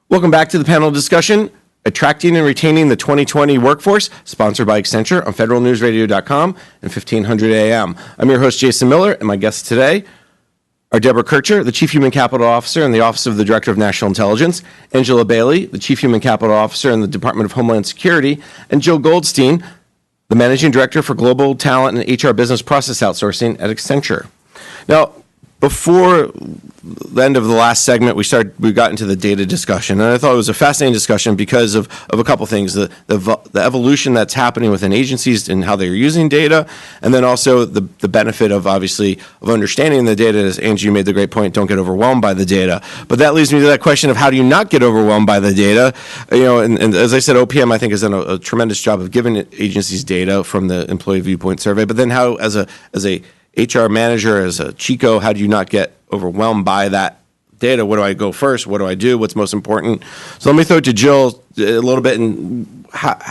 Welcome back to the panel discussion, Attracting and Retaining the 2020 Workforce, sponsored by Accenture on federalnewsradio.com and 1500 AM. I'm your host, Jason Miller, and my guests today are Deborah Kircher, the Chief Human Capital Officer in the Office of the Director of National Intelligence, Angela Bailey, the Chief Human Capital Officer in the Department of Homeland Security, and Jill Goldstein, the Managing Director for Global Talent and HR Business Process Outsourcing at Accenture. Now, before the end of the last segment, we got into the data discussion, and I thought it was a fascinating discussion because of a couple things: the evolution that's happening within agencies and how they're using data, and then also the benefit of obviously of understanding the data. As Angie, you made the great point, don't get overwhelmed by the data. But that leads me to that question of how do you not get overwhelmed by the data? And as I said, OPM I think has done a tremendous job of giving agencies data from the employee viewpoint survey. But then how, as a HR manager, as a Chico, how do you not get overwhelmed by that data? What do I go first? What do I do? What's most important? So let me throw it to Jill a little bit. And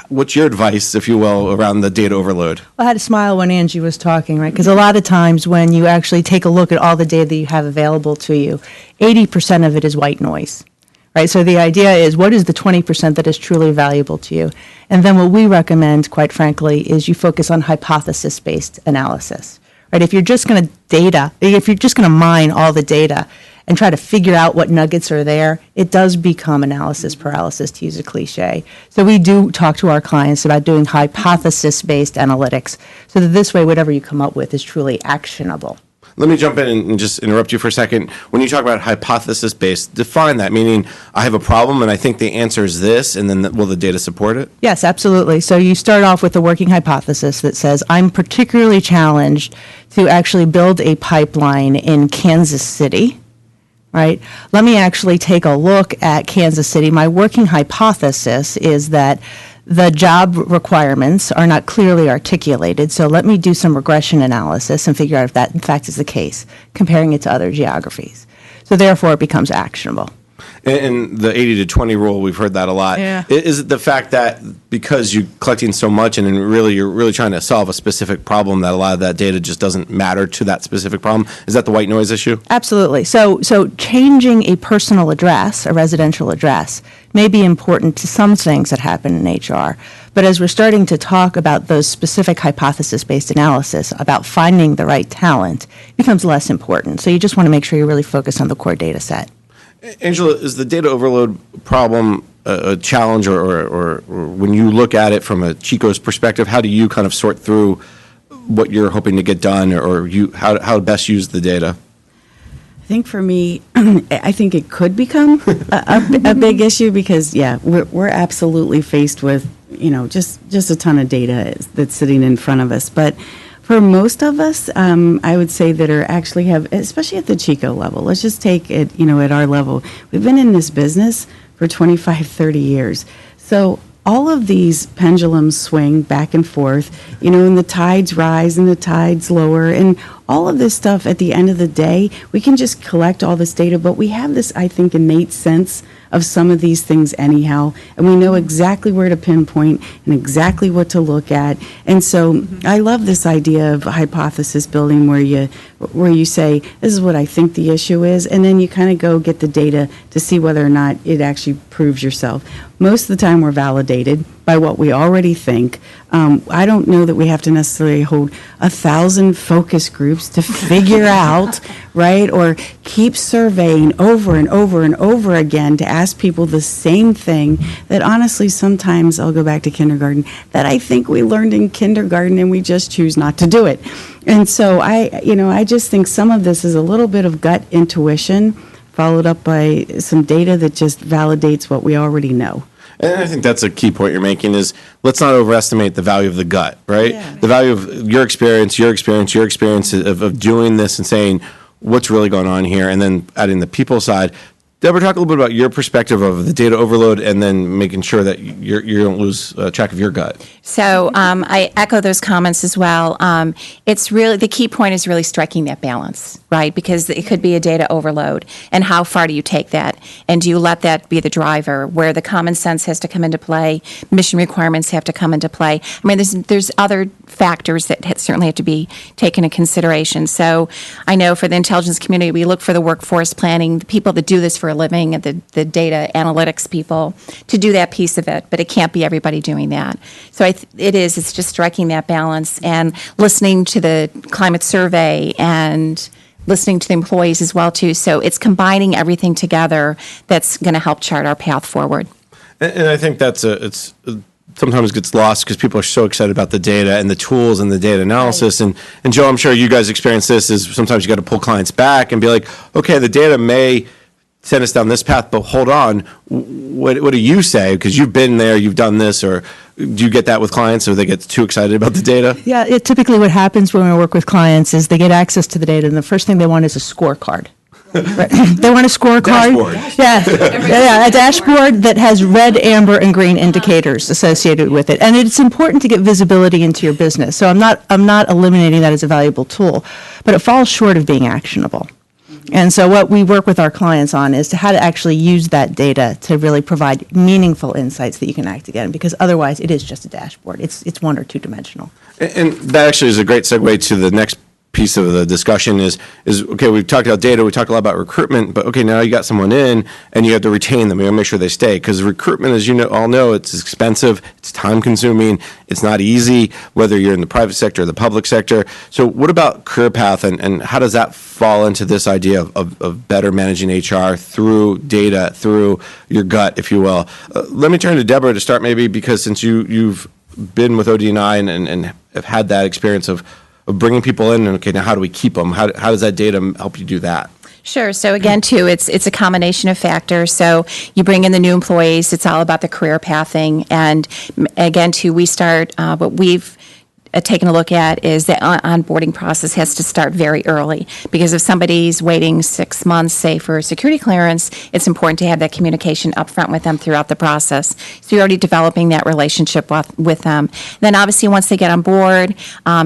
what's your advice, if you will, around the data overload? I had to smile when Angie was talking, right? Because a lot of times when you actually take a look at all the data that you have available to you, 80% of it is white noise. Right, so the idea is, what is the 20% that is truly valuable to you? And then what we recommend, quite frankly, is you focus on hypothesis-based analysis. Right, if you're just going to mine all the data and try to figure out what nuggets are there, it does become analysis paralysis, to use a cliche. So we do talk to our clients about doing hypothesis-based analytics, so that this way, whatever you come up with is truly actionable. Let me jump in and just interrupt you for a second. When you talk about hypothesis-based, define that, meaning I have a problem and I think the answer is this, and then will the data support it? Yes, absolutely. So you start off with a working hypothesis that says, I'm particularly challenged to actually build a pipeline in Kansas City. Right? Let me actually take a look at Kansas City. My working hypothesis is that the job requirements are not clearly articulated, so let me do some regression analysis and figure out if that in fact is the case, comparing it to other geographies. So therefore it becomes actionable. And the 80 to 20 rule, we've heard that a lot. Yeah. Is it the fact that because you're collecting so much and you're really trying to solve a specific problem, that a lot of that data just doesn't matter to that specific problem? Is that the white noise issue? Absolutely. So changing a personal address, a residential address, may be important to some things that happen in HR. But as we're starting to talk about those specific hypothesis-based analysis, about finding the right talent, it becomes less important. So you just want to make sure you're really focused on the core data set. Angela, is the data overload problem a challenge, or when you look at it from a Chico's perspective, how do you kind of sort through what you're hoping to get done, or how best use the data? I think for me, I think it could become a big issue because, we're absolutely faced with, just a ton of data that's sitting in front of us. But for most of us, I would say that especially at the Chico level, let's just take it, at our level. We've been in this business for 25, 30 years. So all of these pendulums swing back and forth, and the tides rise and the tides lower, and all of this stuff at the end of the day, we can just collect all this data, but we have this, I think, innate sense of some of these things anyhow, and we know exactly where to pinpoint and exactly what to look at. And so I love this idea of hypothesis building where you say, this is what I think the issue is, and then you kind of go get the data to see whether or not it actually proves yourself. Most of the time we're validated by what we already think. I don't know that we have to necessarily hold 1,000 focus groups to figure out, right, or keep surveying over and over and over again to ask people the same thing that honestly sometimes, I'll go back to kindergarten, that I think we learned in kindergarten and we just choose not to do it. And so I just think some of this is a little bit of gut intuition followed up by some data that just validates what we already know. And I think that's a key point you're making is let's not overestimate the value of the gut, right? Yeah. The value of your experience of doing this and saying what's really going on here, and then adding the people side. Deborah, talk a little bit about your perspective of the data overload and then making sure that you don't lose track of your gut. So I echo those comments as well. It's really, the key point is really striking that balance, right? Because it could be a data overload. And how far do you take that? And do you let that be the driver, where the common sense has to come into play, mission requirements have to come into play? I mean, there's other factors that certainly have to be taken into consideration. So I know for the intelligence community, we look for the workforce planning, the people that do this for a living, and the data analytics people to do that piece of it, but it can't be everybody doing that. So it's just striking that balance and listening to the climate survey and listening to the employees as well too. So it's combining everything together that's going to help chart our path forward. And I think it's sometimes gets lost because people are so excited about the data and the tools and the data analysis. Right. And Joe, I'm sure you guys experience this, is sometimes you got to pull clients back and be like, okay, the data may send us down this path, but hold on, what do you say? Because you've been there, you've done this, or do you get that with clients, or they get too excited about the data? Yeah, typically what happens when we work with clients is they get access to the data, and the first thing they want is a scorecard. Right. They want a scorecard. Dashboard. Yeah, a dashboard that has red, amber, and green indicators associated with it. And it's important to get visibility into your business. So I'm not eliminating that as a valuable tool, but it falls short of being actionable. And so what we work with our clients on is to how to actually use that data to really provide meaningful insights that you can act again, because otherwise it is just a dashboard. It's one or two dimensional. And that actually is a great segue to the next piece of the discussion is okay, we've talked about data, we talked a lot about recruitment, but okay, now you got someone in and you have to retain them. You got to make sure they stay, because recruitment, as you all know, it's expensive, it's time consuming, it's not easy, whether you're in the private sector or the public sector. So what about career path, and how does that fall into this idea of better managing HR through data, through your gut, if you will? Let me turn to Deborah to start, maybe, because since you've been with OD&I and have had that experience of bringing people in, and okay, now how do we keep them? How does that data help you do that? Sure. So again, too, it's a combination of factors. So you bring in the new employees. It's all about the career pathing. And again, too, we start what we've taken a look at is the onboarding process has to start very early, because if somebody's waiting 6 months, say, for security clearance, it's important to have that communication up front with them throughout the process. So you're already developing that relationship with them. Then obviously once they get on board,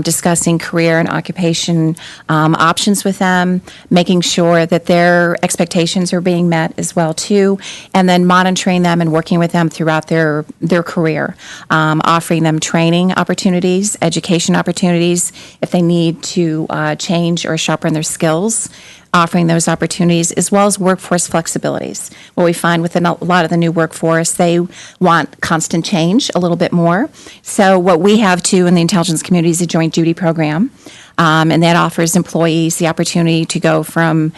discussing career and occupation options with them, making sure that their expectations are being met as well too, and then monitoring them and working with them throughout their career, offering them training opportunities, education opportunities, if they need to change or sharpen their skills, offering those opportunities, as well as workforce flexibilities. What we find within a lot of the new workforce, they want constant change a little bit more. So what we have, too, in the intelligence community is a joint duty program. And that offers employees the opportunity to go from,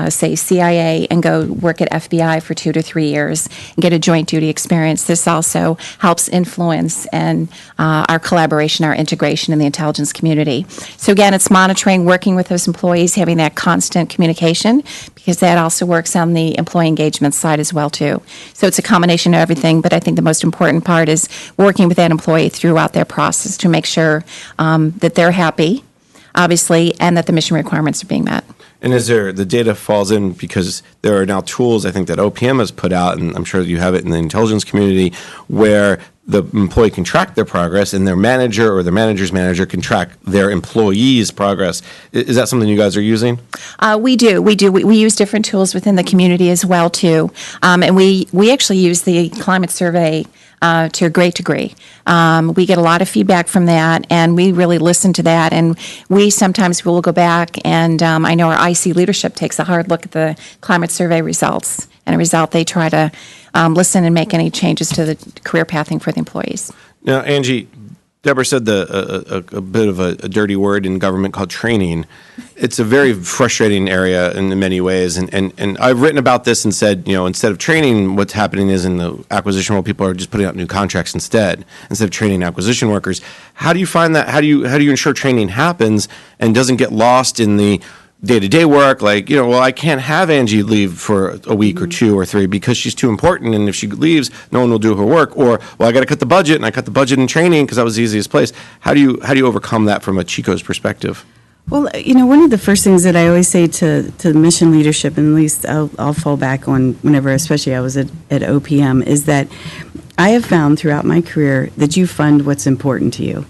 say, CIA and go work at FBI for 2 to 3 years and get a joint duty experience. This also helps influence and our collaboration, our integration in the intelligence community. So again, it's monitoring, working with those employees, having that constant communication, because that also works on the employee engagement side as well, too. So it's a combination of everything, but I think the most important part is working with that employee throughout their process to make sure that they're happy, obviously, and that the mission requirements are being met. And the data falls in because there are now tools, I think, that OPM has put out, and I'm sure you have it in the intelligence community, where the employee can track their progress, and their manager or their manager's manager can track their employees' progress. Is that something you guys are using? We do. We use different tools within the community as well, too. And we actually use the climate survey to a great degree. We get a lot of feedback from that, and we really listen to that. And we sometimes will go back, and I know our IC leadership takes a hard look at the climate survey results. And a result, they try to listen and make any changes to the career pathing for the employees. Now, Angie, Deborah said a bit of a dirty word in government called training. It's a very frustrating area in many ways. And I've written about this and said, instead of training, what's happening is in the acquisition world, people are just putting out new contracts instead of training acquisition workers. How do you find that? How do you ensure training happens and doesn't get lost in the day-to-day work, like, I can't have Angie leave for a week or 2 or 3 because she's too important, and if she leaves, no one will do her work. Or, I got to cut the budget, and I cut the budget in training because that was the easiest place. How do you overcome that from a Chico's perspective? Well, one of the first things that I always say to mission leadership, and at least I'll fall back on whenever, especially I was at OPM, is that I have found throughout my career that you fund what's important to you.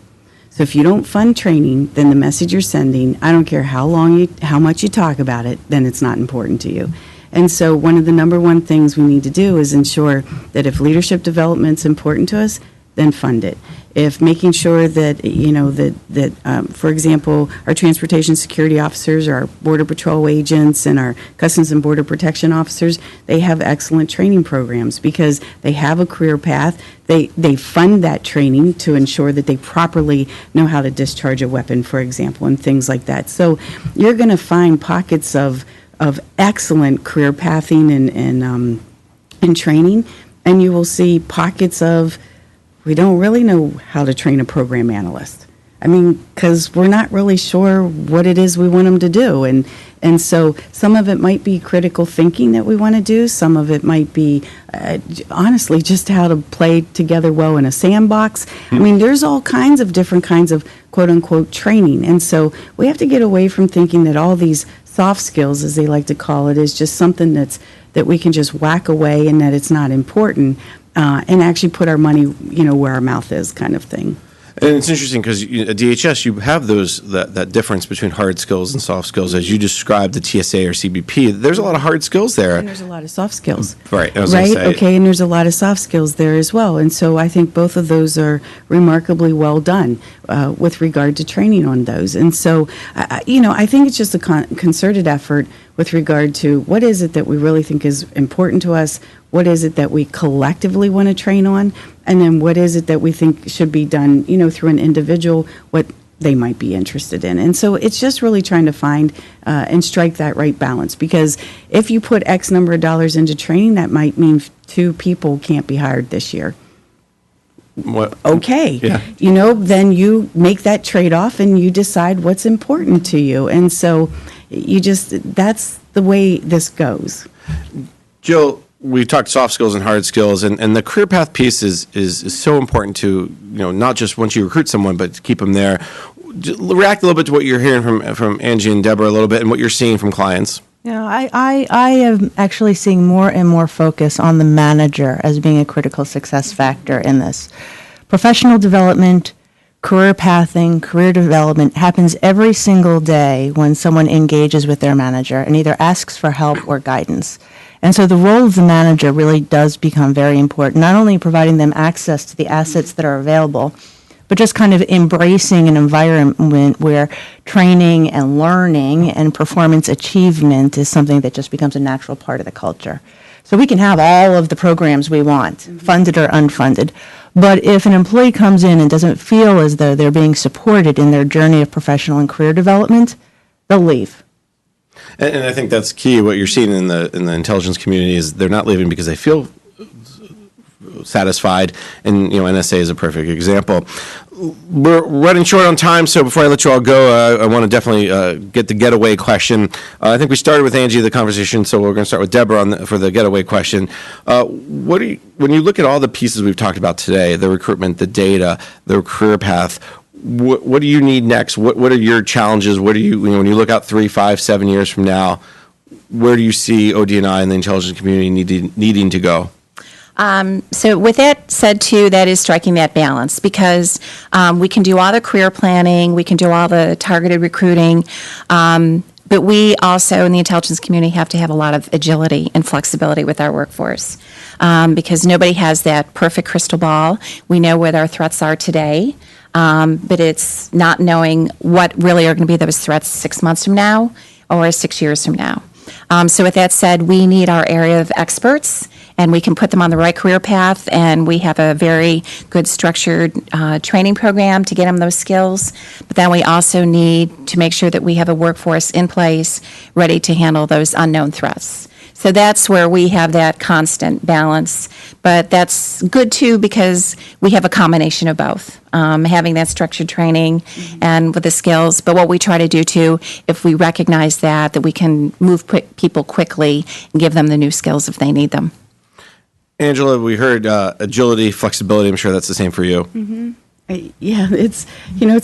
So if you don't fund training, then the message you're sending, I don't care how much you talk about it, then it's not important to you. And so one of the number one things we need to do is ensure that if leadership development's important to us, then fund it. If making sure that, for example, our transportation security officers, our border patrol agents, and our customs and border protection officers, they have excellent training programs because they have a career path. They fund that training to ensure that they properly know how to discharge a weapon, for example, and things like that. So you're going to find pockets of excellent career pathing and training, and you will see pockets of we don't really know how to train a program analyst. I mean, because we're not really sure what it is we want them to do. And so some of it might be critical thinking that we want to do. Some of it might be, honestly, just how to play together well in a sandbox. I mean, there's all kinds of different kinds of quote-unquote training. And so we have to get away from thinking that all these soft skills, as they like to call it, is just something that we can just whack away and that it's not important. And actually put our money, where our mouth is, kind of thing. And it's interesting because at DHS, you have that difference between hard skills and soft skills. As you described the TSA or CBP, there's a lot of hard skills there. And there's a lot of soft skills. Right. I was gonna say. Okay, and there's a lot of soft skills there as well. And so I think both of those are remarkably well done with regard to training on those. And so, I think it's just a concerted effort with regard to what is it that we really think is important to us, what is it that we collectively want to train on, and then what is it that we think should be done, through an individual, what they might be interested in. And so it's just really trying to find and strike that right balance, because if you put X number of dollars into training, that might mean 2 people can't be hired this year. What? Okay. Yeah. Then you make that trade-off and you decide what's important to you. And so that's the way this goes. Jill, we talked soft skills and hard skills, and the career path piece is so important to, not just once you recruit someone, but to keep them there. React a little bit to what you're hearing from Angie and Deborah a little bit and what you're seeing from clients. I am actually seeing more and more focus on the manager as being a critical success factor in this. Professional development, career pathing, career development happens every single day when someone engages with their manager and either asks for help or guidance. And so the role of the manager really does become very important, not only providing them access to the assets that are available, but just kind of embracing an environment where training and learning and performance achievement is something that just becomes a natural part of the culture. So we can have all of the programs we want, funded or unfunded, but if an employee comes in and doesn't feel as though they're being supported in their journey of professional and career development, they'll leave. And I think that's key. What you're seeing in the intelligence community is they're not leaving because they feel satisfied, and NSA is a perfect example. We're running short on time, so before I let you all go, I want to definitely get the getaway question. I think we started with Angie the conversation, so we're going to start with Deborah for the getaway question. When you look at all the pieces we've talked about today, the recruitment, the data, the career path, what do you need next? What are your challenges? What do you when you look out 3, 5, 7 years from now? Where do you see OD&I and the intelligence community needing to go? So with that said, too, that is striking that balance, because we can do all the career planning, we can do all the targeted recruiting, but we also in the intelligence community have to have a lot of agility and flexibility with our workforce, because nobody has that perfect crystal ball. We know what our threats are today, but it's not knowing what really are going to be those threats 6 months from now or 6 years from now. So with that said, we need our area of experts, and we can put them on the right career path, and we have a very good structured training program to get them those skills. But then we also need to make sure that we have a workforce in place ready to handle those unknown threats. So that's where we have that constant balance. But that's good, too, because we have a combination of both, having that structured training and with the skills. But what we try to do, too, if we recognize that we can move people quickly and give them the new skills if they need them. Angela, we heard agility, flexibility. I'm sure that's the same for you. Mm-hmm. Yeah, it's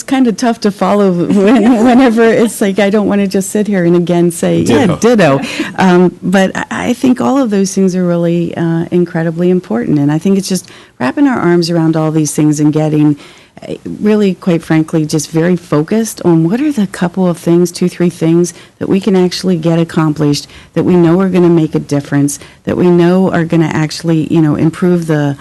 kind of tough to follow whenever it's like, I don't want to just sit here and again say, yeah, ditto. But I think all of those things are really incredibly important. And I think it's just wrapping our arms around all these things and getting really, quite frankly, just very focused on what are the couple of things, 2-3 things that we can actually get accomplished, that we know are going to make a difference, that we know are going to actually, improve the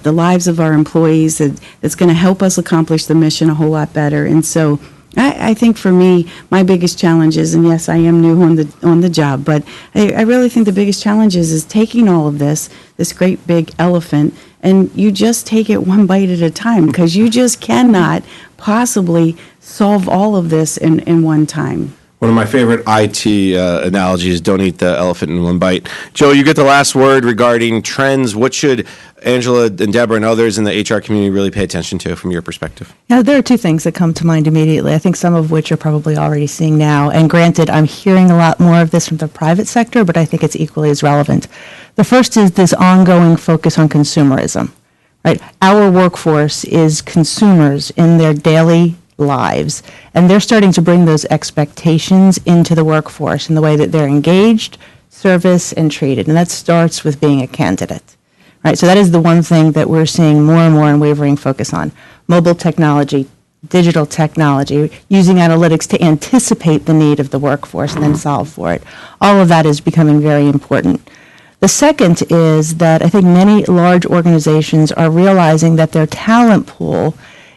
lives of our employees, that's going to help us accomplish the mission a whole lot better. And so I think for me, my biggest challenge is, and yes, I am new on the job, but I really think the biggest challenge is taking all of this great big elephant, and you just take it one bite at a time, because you just cannot possibly solve all of this in one time. One of my favorite IT analogies, don't eat the elephant in one bite. Joe, you get the last word regarding trends. What should Angela and Deborah and others in the HR community really pay attention to from your perspective? Now, there are two things that come to mind immediately. I think some of which you're probably already seeing now. And granted, I'm hearing a lot more of this from the private sector, but I think it's equally as relevant. The first is this ongoing focus on consumerism, right? Our workforce is consumers in their daily lives, and they're starting to bring those expectations into the workforce in the way that they're engaged, serviced, and treated. And that starts with being a candidate. Right, so that is the one thing that we're seeing more and more unwavering focus on. Mobile technology, digital technology, using analytics to anticipate the need of the workforce and then solve for it. All of that is becoming very important. The second is that I think many large organizations are realizing that their talent pool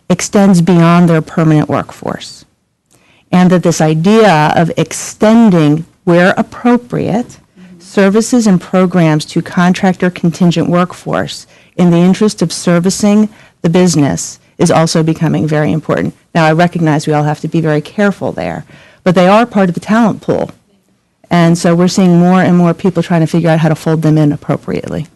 extends beyond their permanent workforce. And that this idea of extending, where appropriate, services and programs to contractor contingent workforce in the interest of servicing the business is also becoming very important. Now, I recognize we all have to be very careful there, but they are part of the talent pool. And so we're seeing more and more people trying to figure out how to fold them in appropriately.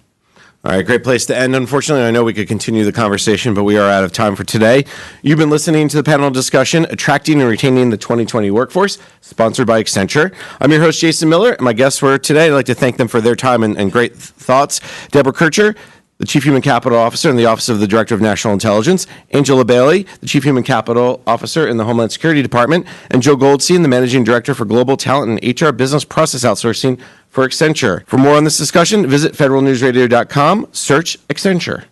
All right, great place to end. Unfortunately, I know we could continue the conversation, but we are out of time for today. You've been listening to the panel discussion, Attracting and Retaining the 2020 Workforce, sponsored by Accenture. I'm your host, Jason Miller, and my guests for today, I'd like to thank them for their time and great thoughts. Deborah Kircher, the Chief Human Capital Officer in the Office of the Director of National Intelligence, Angela Bailey, the Chief Human Capital Officer in the Homeland Security Department, and Joe Goldstein, the Managing Director for Global Talent and HR Business Process Outsourcing for Accenture. For more on this discussion, visit federalnewsradio.com, search Accenture.